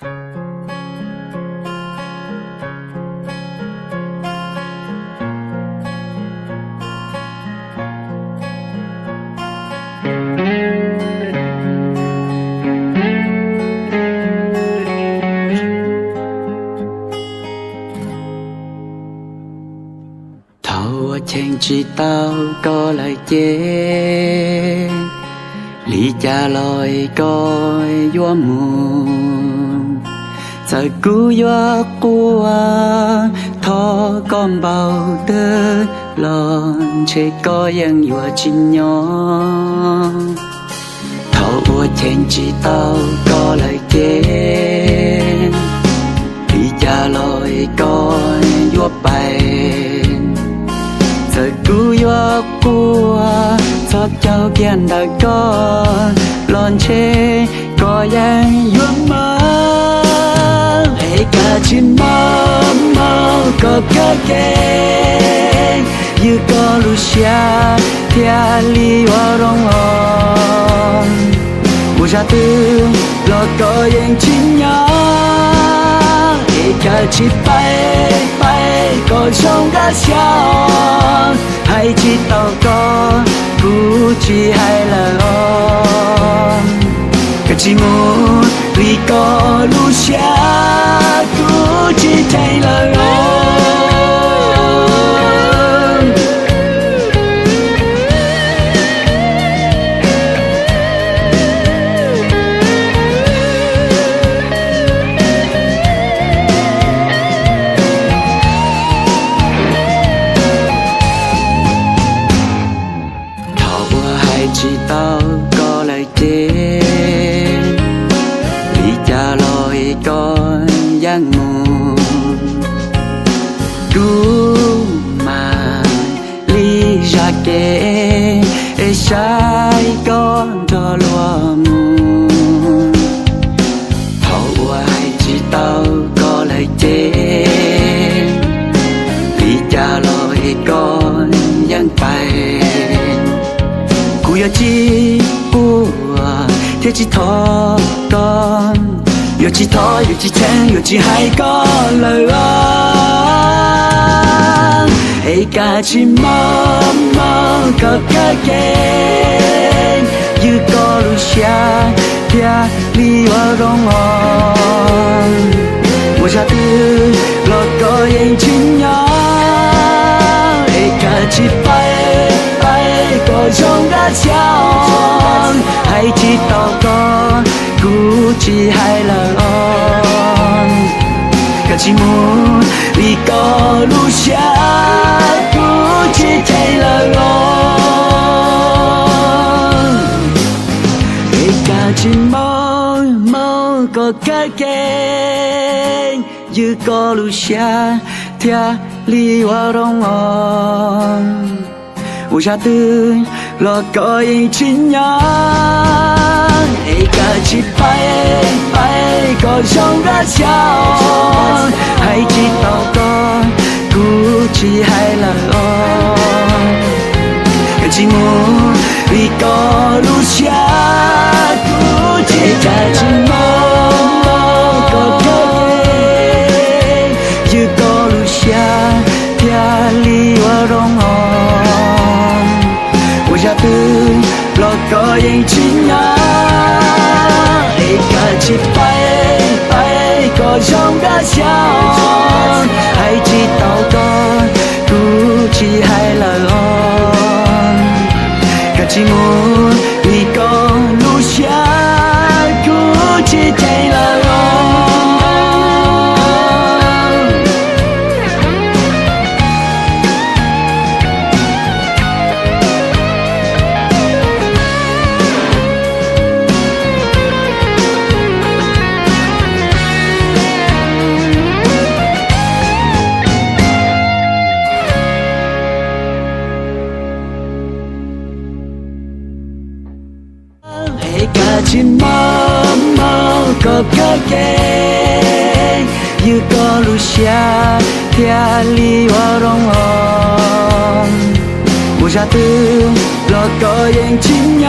我听知道歌来接，离家來個約門，在古約古啊，他講包的浪，這個人約金牛，頭我聽知道歌來接，離家來個約白。在古約古啊，作交見的歌，亂切個人約嗎？一個情夢夢個個給，一個路下天裡我容我，無下的落個人情呀，一個七百個鐘個笑。還知道個不知海了哦，個寂寞裡個路下不知太了哦。知道歌來接，離家來個人門，古馬離家給下一個的落幕，頭我還知道歌來接，離家來個人白。古有幾步啊，鐵幾頭個，有幾頭有幾天有幾海個來啊，一個情夢夢個個給，一個路下天裡我容我，無下的落個人情呀，一個幾百個鐘個笑，還知道個估計海了哦，個寂寞裡個路下估計太了哦，一個寂寞夢個個給，一個路下天裡我容我，無下的落個人情呀，一個七百個鐘個笑，還知道個估計海了哦，個寂寞裡個路下估計太寂寞個個給，一個路下天裡我容我，無下的落個人情呀，一個七百個鐘個笑，還知道個估計海了哦，個寂寞裡個路下估計太了哦。一個情夢夢個個給，一個路下天裡我容我，無下的落個人情呀。